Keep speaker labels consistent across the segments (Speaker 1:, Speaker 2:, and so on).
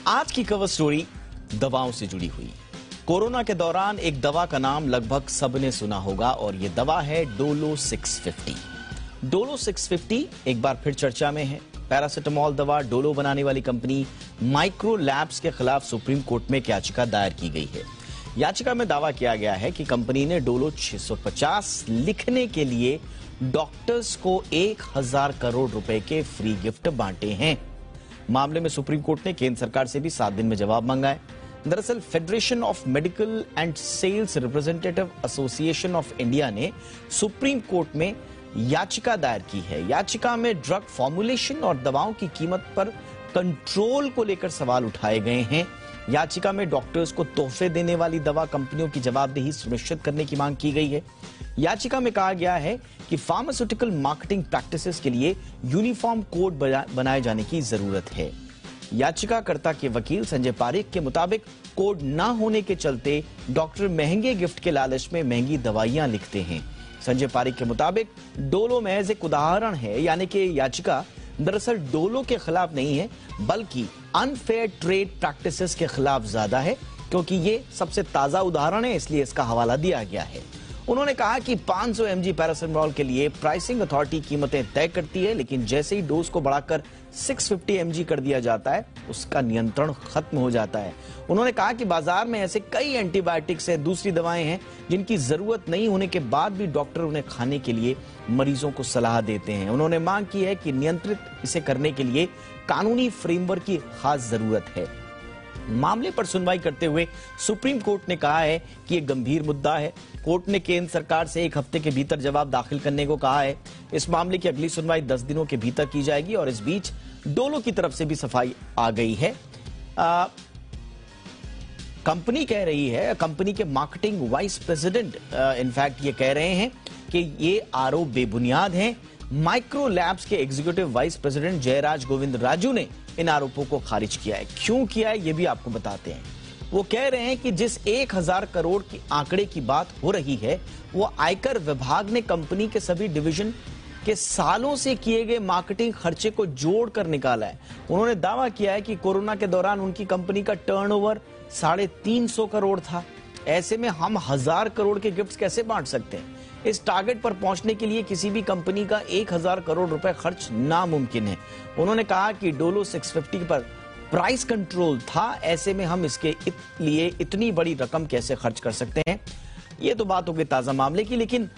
Speaker 1: आज की cover story दवाओं से जुड़ी हुई। कोरोना के दौरान एक दवा का नाम लगभग सबने सुना होगा और यह दवा है डोलो 650। डोलो 650 एक बार फिर चर्चा में है। पैरासिटामोल दवा डोलो बनाने वाली कंपनी माइक्रो लैब्स के खिलाफ सुप्रीम कोर्ट में एक याचिका दायर की गई है। याचिका में दावा किया गया है कि कंपनी ने डोलो 650 लिखने के लिए डॉक्टर्स को 1000 करोड़ रुपए के फ्री गिफ्ट बांटे हैं। मामले में सुप्रीम कोर्ट ने केंद्र सरकार से भी 7 दिन में जवाब मांगा है। दरअसल federation of medical and sales representative association of India ने सुप्रीम कोर्ट में याचिका दायर की है। याचिका में ड्रग फॉर्मुलेशन और दवाओं की कीमत पर कंट्रोल को लेकर सवाल उठाए गए हैं। याचिका में डॉक्टर्स को तोहफे देने वाली दवा कंपनियों की जवाबदेही सुनिश्चित करने की मांग की गई है। याचिका में कहा गया है कि फार्मास्यूटिकल मार्केटिंग प्रैक्टिसेस के लिए यूनिफॉर्म कोड बनाए जाने की जरूरत है। याचिकाकर्ता के वकील संजय पारेख के मुताबिक कोड न होने के चलते डॉक्टर महंगे गिफ्ट के लालच में महंगी दवाइयां लिखते हैं। संजय पारेख के मुताबिक डोलो महज एक उदाहरण है, यानी कि याचिका दरअसल डोलो के खिलाफ नहीं है बल्कि अनफेयर ट्रेड प्रैक्टिसेस के खिलाफ ज्यादा है, क्योंकि ये सबसे ताजा उदाहरण है, इसलिए इसका हवाला दिया गया है। उन्होंने कहा कि 500 mg पैरासिटामोल के लिए प्राइसिंग अथॉरिटी कीमतें तय करती है, लेकिन जैसे ही डोज को बढ़ाकर 650 mg कर दिया जाता है उसका नियंत्रण खत्म हो जाता है। उन्होंने कहा कि बाजार में ऐसे कई एंटीबायोटिक्स है, दूसरी दवाएं हैं जिनकी जरूरत नहीं होने के बाद भी डॉक्टर उन्हें खाने के लिए मरीजों को सलाह देते हैं। उन्होंने मांग की है कि नियंत्रित इसे करने के लिए कानूनी फ्रेमवर्क की खास जरूरत है। मामले पर सुनवाई करते हुए सुप्रीम कोर्ट ने कहा है कि यह गंभीर मुद्दा है। कोर्ट ने केंद्र सरकार से 1 हफ्ते के भीतर जवाब दाखिल करने को कहा है। इस मामले की अगली सुनवाई 10 दिनों के भीतर की जाएगी और इस बीच डोलो की तरफ से भी सफाई आ गई है। कंपनी कह रही है, कंपनी के मार्केटिंग वाइस प्रेसिडेंट इनफैक्ट ये कह रहे हैं कि ये आरोप बेबुनियाद हैं। माइक्रो लैब्स के executive vice president Jayaraj Govind Raju ने इन आरोपों को खारिज किया है। क्यों किया है ये भी आपको बताते हैं। वो कह रहे हैं कि जिस 1000 करोड़ की आंकड़े की बात हो रही है वो आयकर विभाग ने कंपनी के सभी डिवीजन के सालों से किए गए मार्केटिंग खर्चे को जोड़कर निकाला है। उन्होंने दावा किया है कि कोरोना के दौरान उनकी कंपनी का टर्नओवर 350 करोड़ था। ऐसे में हम 1000 करोड़ के गिफ्ट्स कैसे बांट सकते हैं। इस टारगेट पर पहुंचने के लिए किसी भी कंपनी का 1000 करोड़ रुपए खर्च नामुमकिन है। उन्होंने कहा कि डोलो 650 पर प्राइस कंट्रोल था, ऐसे में हम इसके लिए इतनी बड़ी रकम कैसे खर्च कर सकते हैं। ये तो बात हो गई ताजा मामले की, लेकिन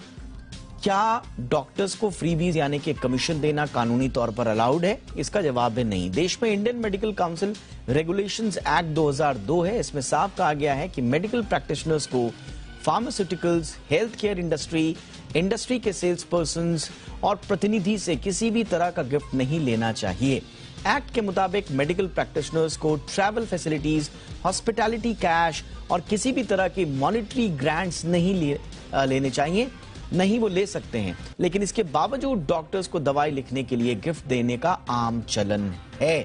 Speaker 1: क्या डॉक्टर्स को फ्रीबीज यानी कि कमीशन देना कानूनी तौर पर अलाउड है? इसका जवाब है नहीं। देश में Indian medical council regulations act 2002 है। इसमें साफ कहा गया है कि मेडिकल प्रैक्टिशनर्स को फार्मास्यूटिकल्स, हेल्थ केयर इंडस्ट्री के सेल्स पर्सन्स और प्रतिनिधि से किसी भी तरह का गिफ्ट नहीं लेना चाहिए। एक्ट के मुताबिक मेडिकल प्रैक्टिशनर्स को ट्रैवल फैसिलिटीज, हॉस्पिटैलिटी कैश और किसी भी तरह की मॉनिटरी ग्रांट्स नहीं लेने चाहिए, नहीं वो ले सकते हैं। लेकिन इसके बावजूद डॉक्टर्स को दवाई लिखने के लिए गिफ्ट देने का आम चलन है।